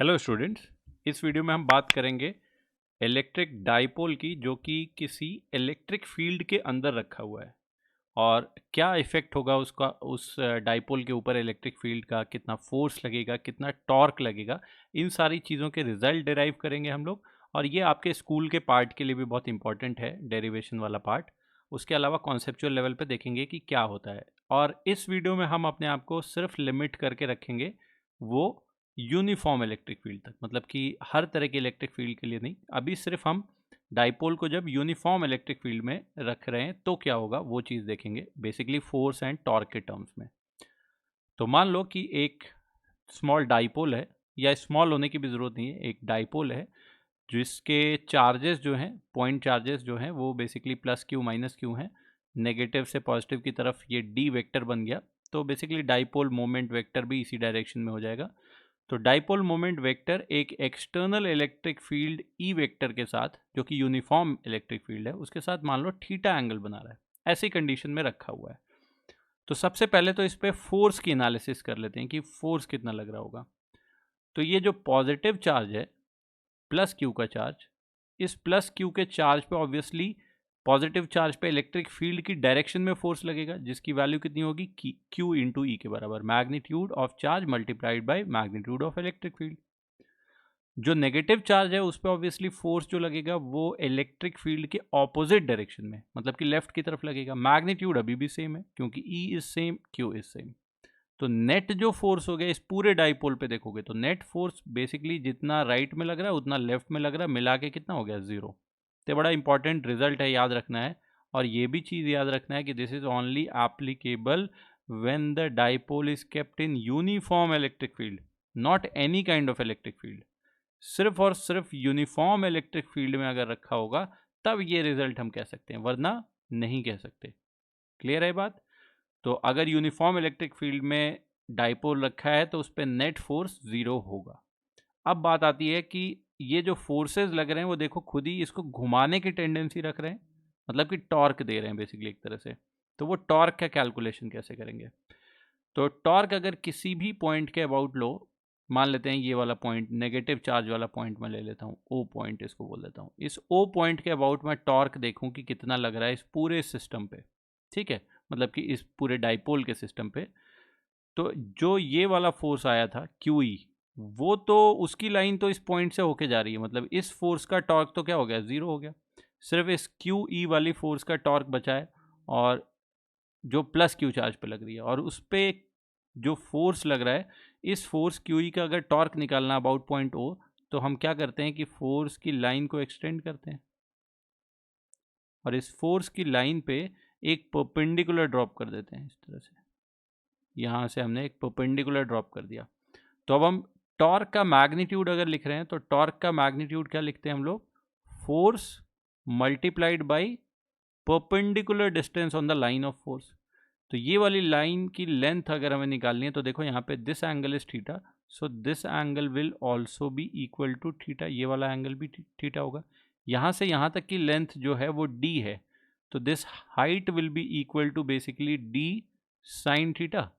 Hello students, इस video में हम बात करेंगे इलेक्ट्रिक डाइपोल की, जो कि किसी इलेक्ट्रिक फील्ड के अंदर रखा हुआ है और क्या इफेक्ट होगा उसका उस डाइपोल के ऊपर, इलेक्ट्रिक फील्ड का कितना फोर्स लगेगा, कितना टॉर्क लगेगा। इन सारी चीज़ों के रिजल्ट डिराइव करेंगे हम लोग। और ये आपके स्कूल के पार्ट के लिए भी बहुत इंपॉर्टेंट है, डेरिवेशन वाला पार्ट। उसके अलावा कॉन्सेप्चुअल लेवल पे देखेंगे कि क्या होता है। और इस वीडियो में हम अपने आप को सिर्फ लिमिट करके रखेंगे वो यूनिफॉर्म इलेक्ट्रिक फील्ड तक, मतलब कि हर तरह के इलेक्ट्रिक फील्ड के लिए नहीं। अभी सिर्फ हम डाइपोल को जब यूनिफॉर्म इलेक्ट्रिक फील्ड में रख रहे हैं तो क्या होगा वो चीज़ देखेंगे, बेसिकली फोर्स एंड टॉर्क के टर्म्स में। तो मान लो कि एक स्मॉल डाइपोल है, या स्मॉल होने की भी ज़रूरत नहीं है, एक डाइपोल है जिसके चार्जेस जो हैं, पॉइंट चार्जेस जो हैं, वो basically plus Q minus Q हैं। नेगेटिव से पॉजिटिव की तरफ ये डी वेक्टर बन गया, तो बेसिकली डाइपोल मोमेंट वेक्टर भी इसी डायरेक्शन में हो जाएगा। तो डाइपोल मोमेंट वेक्टर एक external electric field E vector के साथ, जो कि यूनिफॉर्म इलेक्ट्रिक फील्ड है, उसके साथ मान लो थीटा एंगल बना रहा है, ऐसी कंडीशन में रखा हुआ है। तो सबसे पहले तो इस पे फोर्स की एनालिसिस कर लेते हैं कि फोर्स कितना लग रहा होगा। तो ये जो पॉजिटिव चार्ज है, प्लस क्यू का चार्ज, इस प्लस क्यू के चार्ज पे ऑब्वियसली पॉजिटिव चार्ज पे इलेक्ट्रिक फील्ड की डायरेक्शन में फोर्स लगेगा, जिसकी वैल्यू कितनी होगी, क्यू इंटू ई के बराबर, magnitude of charge multiplied by magnitude of electric field. जो नेगेटिव चार्ज है उस पर ऑब्वियसली फोर्स जो लगेगा वो इलेक्ट्रिक फील्ड के ऑपोजिट डायरेक्शन में, मतलब कि लेफ्ट की तरफ लगेगा। मैग्नीट्यूड अभी भी सेम है क्योंकि E is same, Q is same. तो नेट जो फोर्स हो गया इस पूरे डाइपोल पे देखोगे तो नेट फोर्स बेसिकली जितना राइट में लग रहा है उतना लेफ्ट में लग रहा है, मिला के कितना हो गया, जीरो। तो बड़ा इंपॉर्टेंट रिजल्ट है, याद रखना है। और ये भी चीज़ याद रखना है कि this is only applicable when the dipole is kept in uniform electric field, not any kind of electric field. सिर्फ और सिर्फ यूनिफॉर्म इलेक्ट्रिक फील्ड में अगर रखा होगा तब ये रिजल्ट हम कह सकते हैं, वरना नहीं कह सकते। क्लियर है बात? तो अगर यूनिफॉर्म इलेक्ट्रिक फील्ड में डाइपोल रखा है तो उस पर नेट फोर्स जीरो होगा। अब बात आती है कि ये जो फोर्सेस लग रहे हैं वो देखो खुद ही इसको घुमाने की टेंडेंसी रख रहे हैं, मतलब कि टॉर्क दे रहे हैं बेसिकली एक तरह से। तो वो टॉर्क का कैलकुलेशन कैसे करेंगे? तो टॉर्क अगर किसी भी पॉइंट के अबाउट लो, मान लेते हैं ये वाला पॉइंट, नेगेटिव चार्ज वाला पॉइंट मैं ले लेता हूँ, ओ पॉइंट इसको बोल देता हूँ। इस ओ पॉइंट के अबाउट मैं टॉर्क देखूँ कि कितना लग रहा है इस पूरे सिस्टम पे, ठीक है, मतलब कि इस पूरे डाइपोल के सिस्टम पे। तो जो ये वाला फोर्स आया था क्यू ई, वो तो उसकी लाइन तो इस पॉइंट से होके जा रही है, मतलब इस फोर्स का टॉर्क तो क्या हो गया, जीरो हो गया। सिर्फ इस क्यू ई वाली फोर्स का टॉर्क बचा है, और जो प्लस क्यू चार्ज पे लग रही है, और उस पर जो फोर्स लग रहा है, इस फोर्स क्यू ई का अगर टॉर्क निकालना अबाउट पॉइंट ओ, तो हम क्या करते हैं कि फोर्स की लाइन को एक्सटेंड करते हैं और इस फोर्स की लाइन पे एक परपेंडिकुलर ड्रॉप कर देते हैं, इस तरह से। यहाँ से हमने एक परपेंडिकुलर ड्रॉप कर दिया। तो अब हम टॉर्क का मैग्नीट्यूड अगर लिख रहे हैं तो टॉर्क का मैग्नीट्यूड क्या लिखते हैं हम लोग, force multiplied by perpendicular distance on the line of force. तो ये वाली लाइन की लेंथ अगर हमें निकालनी है तो देखो यहाँ पे this angle is theta, so this angle will also be equal to theta, ये वाला एंगल भी थीटा होगा। यहाँ से यहाँ तक की लेंथ जो है वो डी है, तो this height will be equal to basically D sine theta.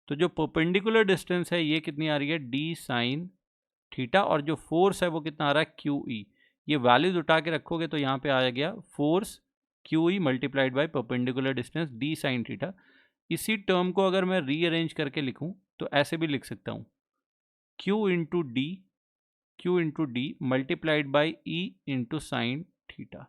तो जो परपेंडिकुलर डिस्टेंस है ये कितनी आ रही है, डी साइन थीटा, और जो फोर्स है वो कितना आ रहा है, क्यू ई। ये वैल्यूज उठा के रखोगे तो यहाँ पे आ गया force Q E multiplied by perpendicular distance D sine theta. इसी टर्म को अगर मैं रीअरेंज करके लिखूं तो ऐसे भी लिख सकता हूँ, Q into D multiplied by E into sine theta.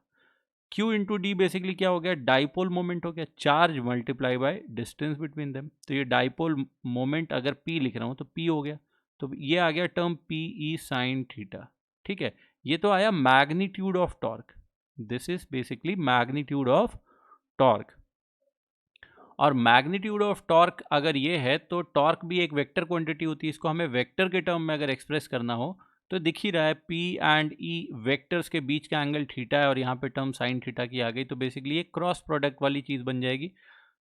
Q into D basically क्या हो गया, डाइपोल मोमेंट हो गया, charge multiply by distance between them. तो ये डाइपोल मोमेंट अगर पी लिख रहा हूँ तो पी हो गया, तो ये आ गया term P E sine theta. ठीक है, ये तो आया magnitude of torque, this is basically magnitude of torque. और मैग्नीट्यूड ऑफ टॉर्क अगर ये है तो टॉर्क भी एक वेक्टर क्वांटिटी होती है, इसको हमें वेक्टर के टर्म में अगर एक्सप्रेस करना हो तो दिख ही रहा है P एंड E वेक्टर्स के बीच का एंगल थीटा है, और यहाँ पे टर्म साइन थीटा की आ गई, तो बेसिकली एक क्रॉस प्रोडक्ट वाली चीज़ बन जाएगी।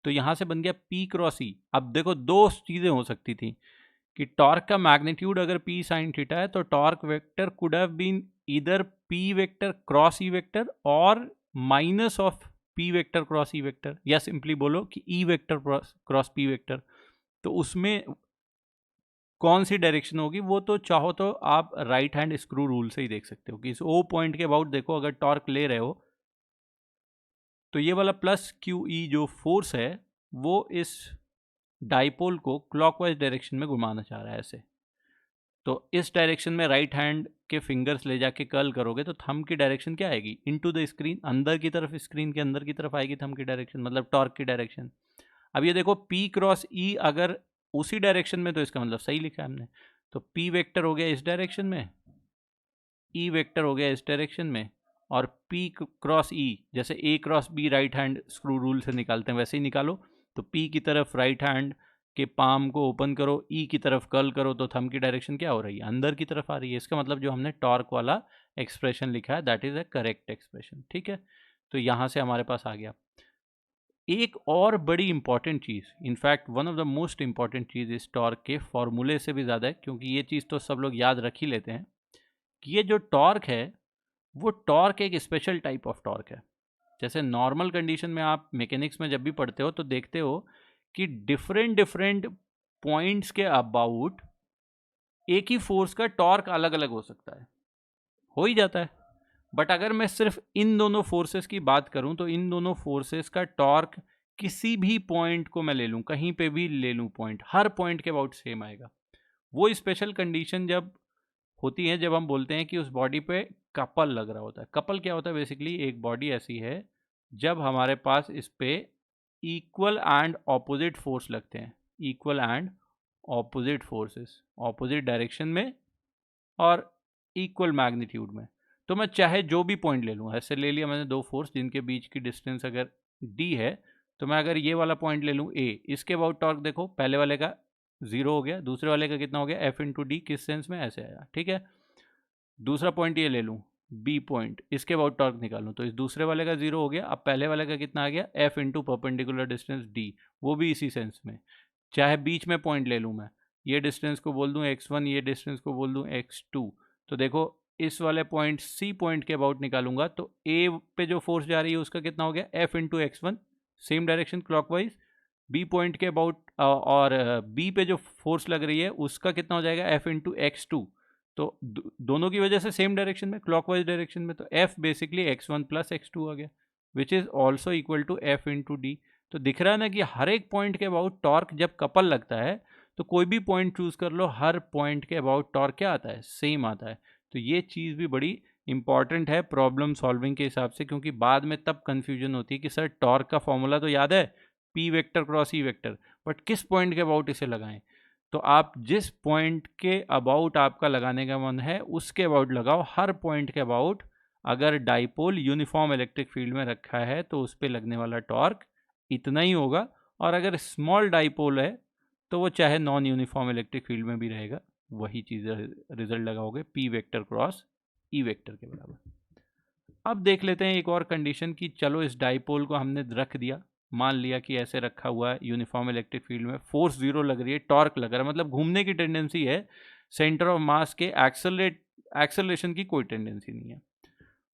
तो यहाँ से बन गया P क्रॉस E। अब देखो दो चीज़ें हो सकती थी कि टॉर्क का मैग्नीट्यूड अगर P साइन थीटा है तो torque vector could have been इधर P vector cross E vector और minus of P vector cross E vector, या सिंपली बोलो कि E vector cross P vector. तो उसमें कौन सी डायरेक्शन होगी वो तो चाहो तो आप राइट हैंड स्क्रू रूल से ही देख सकते हो कि इस ओ पॉइंट के अबाउट देखो, अगर टॉर्क ले रहे हो तो ये वाला प्लस क्यू ई जो फोर्स है वो इस डाइपोल को क्लॉकवाइज डायरेक्शन में घुमाना चाह रहा है ऐसे। तो इस डायरेक्शन में राइट हैंड के फिंगर्स ले जाके कर्ल करोगे तो थंब की डायरेक्शन क्या आएगी, इनटू द स्क्रीन, अंदर की तरफ, स्क्रीन के अंदर की तरफ आएगी थंब की डायरेक्शन, मतलब टॉर्क की डायरेक्शन। अब ये देखो P क्रॉस E अगर उसी डायरेक्शन में तो इसका मतलब सही लिखा है हमने। तो P वेक्टर हो गया इस डायरेक्शन में, E वेक्टर हो गया इस डायरेक्शन में, और P क्रॉस E जैसे A cross B right hand screw rule से निकालते हैं वैसे ही निकालो। तो P की तरफ राइट हैंड के पाम को ओपन करो, E की तरफ कर्ल करो, तो थंब की डायरेक्शन क्या हो रही है, अंदर की तरफ आ रही है। इसका मतलब जो हमने टॉर्क वाला एक्सप्रेशन लिखा है that is a correct expression. ठीक है, तो यहाँ से हमारे पास आ गया। एक और बड़ी इंपॉर्टेंट चीज़, in fact one of the most important चीज़ इस टॉर्क के फॉर्मूले से भी ज़्यादा है, क्योंकि ये चीज़ तो सब लोग याद रख ही लेते हैं कि ये जो टॉर्क है वो टॉर्क एक स्पेशल टाइप ऑफ टॉर्क है। जैसे नॉर्मल कंडीशन में आप मैकेनिक्स में जब भी पढ़ते हो तो देखते हो कि डिफरेंट डिफरेंट पॉइंट्स के अबाउट एक ही फोर्स का टॉर्क अलग अलग हो सकता है, हो ही जाता है। बट अगर मैं सिर्फ इन दोनों फोर्सेस की बात करूं तो इन दोनों फोर्सेस का टॉर्क किसी भी पॉइंट को मैं ले लूं, कहीं पे भी ले लूं पॉइंट, हर पॉइंट के अबाउट सेम आएगा। वो स्पेशल कंडीशन जब होती है जब हम बोलते हैं कि उस बॉडी पे कपल लग रहा होता है। कपल क्या होता है, बेसिकली एक बॉडी ऐसी है जब हमारे पास इस पे इक्वल एंड ऑपोजिट फोर्स लगते हैं, equal and opposite forces, opposite direction में और इक्वल मैग्नीट्यूड में। तो मैं चाहे जो भी पॉइंट ले लूँ, ऐसे ले लिया मैंने दो फोर्स जिनके बीच की डिस्टेंस अगर d है, तो मैं अगर ये वाला पॉइंट ले लूँ a, इसके अबाउट टॉर्क देखो, पहले वाले का 0 हो गया, दूसरे वाले का कितना हो गया, F इंटू डी, किस सेंस में, ऐसे आया। ठीक है, दूसरा पॉइंट ये ले लूँ b पॉइंट, इसके अबाउट टॉर्क निकालूँ तो इस दूसरे वाले का 0 हो गया, अब पहले वाले का कितना आ गया, F into perpendicular distance d, वो भी इसी सेंस में। चाहे बीच में पॉइंट ले लूँ मैं, ये डिस्टेंस को बोल दूँ x1, ये डिस्टेंस को बोल दूँ x2, तो देखो इस वाले पॉइंट C पॉइंट के अबाउट निकालूंगा तो A पे जो फोर्स जा रही है उसका कितना हो गया, F into x, same direction clockwise. B point के अबाउट और B पे जो फोर्स लग रही है उसका कितना हो जाएगा, F इंटू एक्स2। तो दोनों की वजह से सेम डायरेक्शन में, क्लॉकवाइज डायरेक्शन में, तो F basically x1 plus x2 आ गया, which is also equal to F into D. तो दिख रहा है ना कि हर एक पॉइंट के अबाउट टॉर्क जब कपल लगता है तो कोई भी पॉइंट चूज कर लो, हर पॉइंट के अबाउट टॉर्क क्या आता है, सेम आता है। तो ये चीज़ भी बड़ी इंपॉर्टेंट है प्रॉब्लम सॉल्विंग के हिसाब से, क्योंकि बाद में तब कंफ्यूजन होती है कि सर टॉर्क का फॉर्मूला तो याद है, P vector cross E vector, but किस पॉइंट के अबाउट इसे लगाएं। तो आप जिस पॉइंट के अबाउट आपका लगाने का मन है उसके अबाउट लगाओ, हर पॉइंट के अबाउट। अगर डाइपोल यूनिफॉर्म इलेक्ट्रिक फील्ड में रखा है तो उस पर लगने वाला टॉर्क इतना ही होगा, और अगर स्मॉल डाइपोल है तो वो चाहे नॉन यूनिफॉर्म इलेक्ट्रिक फील्ड में भी रहेगा, वही चीज़ रिजल्ट लगाओगे, P vector cross E vector के बराबर। अब देख लेते हैं एक और कंडीशन कि चलो इस डाइपोल को हमने रख दिया, मान लिया कि ऐसे रखा हुआ है यूनिफॉर्म इलेक्ट्रिक फील्ड में, फोर्स 0 लग रही है, टॉर्क लग रहा है, मतलब घूमने की टेंडेंसी है, सेंटर ऑफ मास के एक्सेलरेशन की कोई टेंडेंसी नहीं है।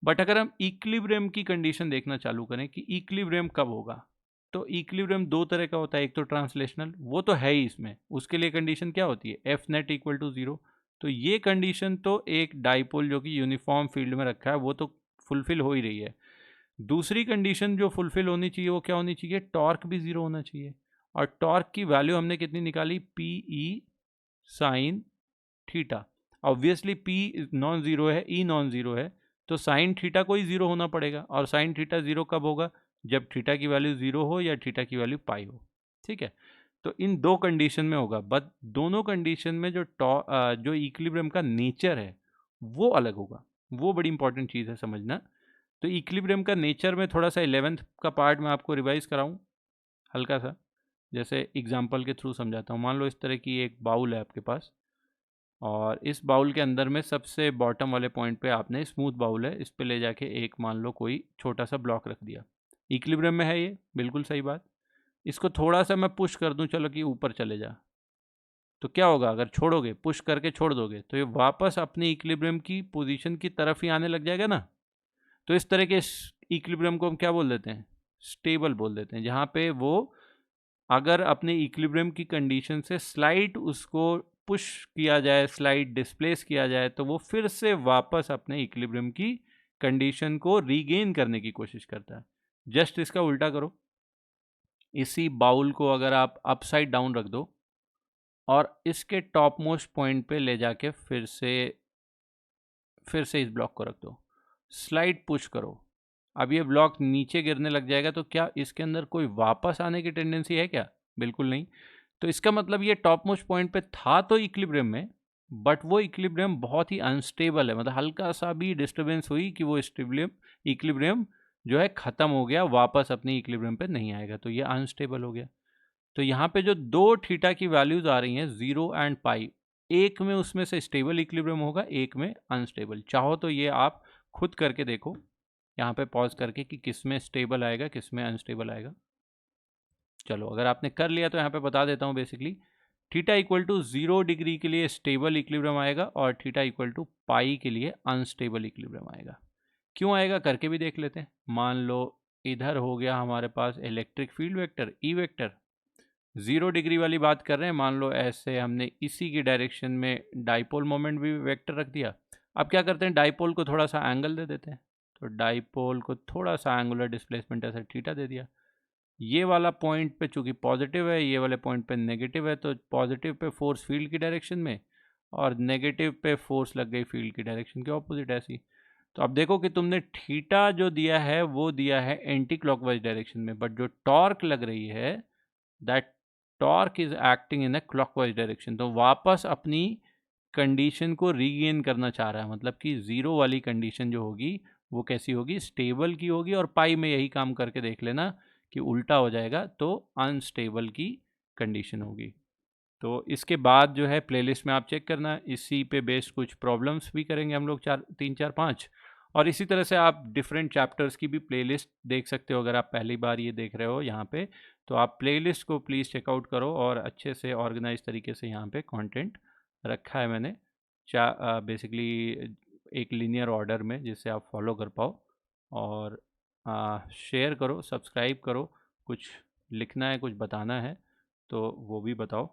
बट अगर हम इक्विलिब्रियम की कंडीशन देखना चालू करें कि इक्विलिब्रियम कब होगा, तो इक्विलिब्रियम दो तरह का होता है, एक तो ट्रांसलेशनल, वो तो है ही इसमें, उसके लिए कंडीशन क्या होती है, एफ नेट इक्वल टू 0। तो ये कंडीशन तो एक डाइपोल जो कि यूनिफॉर्म फील्ड में रखा है वो तो फुलफिल हो ही रही है। दूसरी कंडीशन जो फुलफिल होनी चाहिए वो क्या होनी चाहिए, टॉर्क भी 0 होना चाहिए। और टॉर्क की वैल्यू हमने कितनी निकाली, P E sine theta. Obviously P non zero है, ई नॉन ज़ीरो है, तो साइन थीटा को ही 0 होना पड़ेगा। और साइन थीटा 0 कब होगा, जब थीटा की वैल्यू 0 हो या थीटा की वैल्यू पाई हो। ठीक है, तो इन दो कंडीशन में होगा, बट दोनों कंडीशन में जो इक्विलिब्रियम का नेचर है वो अलग होगा, वो बड़ी इंपॉर्टेंट चीज़ है समझना। तो इक्विलिब्रियम का नेचर में थोड़ा सा 11th का पार्ट मैं आपको रिवाइज कराऊं हल्का सा, जैसे एग्जांपल के थ्रू समझाता हूँ। मान लो इस तरह की एक बाउल है आपके पास, और इस बाउल के अंदर में सबसे बॉटम वाले पॉइंट पे आपने, स्मूथ बाउल है, इस पे ले जाके एक मान लो कोई छोटा सा ब्लॉक रख दिया, इक्विलिब्रियम में है ये, बिल्कुल सही बात। इसको थोड़ा सा मैं पुश कर दूं, चलो कि ऊपर चले जा, तो क्या होगा, अगर छोड़ोगे, पुश करके छोड़ दोगे, तो ये वापस अपनी इक्विलिब्रियम की पोजीशन की तरफ ही आने लग जाएगा ना। तो इस तरह के इक्विलिब्रियम को हम क्या बोल देते हैं, स्टेबल बोल देते हैं, जहाँ पे वो अगर अपने इक्विलिब्रियम की कंडीशन से स्लाइट उसको पुश किया जाए, स्लाइड डिस्प्लेस किया जाए, तो वो फिर से वापस अपने इक्विलिब्रियम की कंडीशन को रीगेन करने की कोशिश करता है। जस्ट इसका उल्टा करो, इसी बाउल को अगर आप अपसाइड डाउन रख दो और इसके टॉप मोस्ट पॉइंट पे ले जाके फिर से इस ब्लॉक को रख दो, स्लाइड पुश करो, अब ये ब्लॉक नीचे गिरने लग जाएगा, तो क्या इसके अंदर कोई वापस आने की टेंडेंसी है क्या? बिल्कुल नहीं। तो इसका मतलब ये टॉप मोस्ट पॉइंट पे था तो इक्विलिब्रियम में, बट वो इक्विलिब्रियम बहुत ही अनस्टेबल है, मतलब हल्का सा भी डिस्टर्बेंस हुई कि वो इक्विलिब्रियम जो है ख़त्म हो गया, वापस अपनी इक्विलिब्रियम पे नहीं आएगा, तो ये अनस्टेबल हो गया। तो यहाँ पे जो दो थीटा की वैल्यूज़ आ रही हैं 0 एंड पाई, एक में उसमें से स्टेबल इक्विलिब्रियम होगा, एक में अनस्टेबल। चाहो तो ये आप खुद करके देखो यहाँ पे पॉज करके कि किस में स्टेबल आएगा, किस में अनस्टेबल आएगा। चलो अगर आपने कर लिया तो यहाँ पे बता देता हूँ basically, theta equal to 0 degree के लिए स्टेबल इक्विलिब्रियम आएगा और थीटा इक्वल टू पाई के लिए अनस्टेबल इक्विलिब्रियम आएगा। क्यों आएगा करके भी देख लेते हैं। मान लो इधर हो गया हमारे पास electric field vector E vector, 0 degree वाली बात कर रहे हैं, मान लो ऐसे हमने इसी की डायरेक्शन में डाइपोल मोमेंट भी वेक्टर रख दिया। अब क्या करते हैं, डाइपोल को थोड़ा सा एंगल दे देते हैं, तो डाइपोल को थोड़ा सा एंगुलर डिस्प्लेसमेंट ऐसे थीटा दे दिया। ये वाला पॉइंट पे चूंकि पॉजिटिव है, ये वाले पॉइंट पे नेगेटिव है, तो पॉजिटिव पे फोर्स फील्ड की डायरेक्शन में और नेगेटिव पे फोर्स लग गई फील्ड की डायरेक्शन के ऑपोजिट ऐसी। तो अब देखो कि तुमने थीटा जो दिया है वो दिया है एंटी क्लॉकवाइज डायरेक्शन में, बट जो टॉर्क लग रही है that torque is acting in a clockwise direction, तो वापस अपनी कंडीशन को रीगेन करना चाह रहा है, मतलब कि जीरो वाली कंडीशन जो होगी वो कैसी होगी, स्टेबल की होगी। और पाई में यही काम करके देख लेना कि उल्टा हो जाएगा तो अनस्टेबल की कंडीशन होगी। तो इसके बाद जो है प्लेलिस्ट में आप चेक करना, इसी पे बेस्ड कुछ प्रॉब्लम्स भी करेंगे हम लोग, 3 4 5, और इसी तरह से आप डिफरेंट चैप्टर्स की भी प्लेलिस्ट देख सकते हो। अगर आप पहली बार ये देख रहे हो यहाँ पे, तो आप प्लेलिस्ट को प्लीज़ चेकआउट करो, और अच्छे से ऑर्गेनाइज तरीके से यहाँ पे कंटेंट रखा है मैंने बेसिकली एक लीनियर ऑर्डर में, जिससे आप फॉलो कर पाओ। और शेयर करो, सब्सक्राइब करो, कुछ लिखना है, कुछ बताना है तो वो भी बताओ।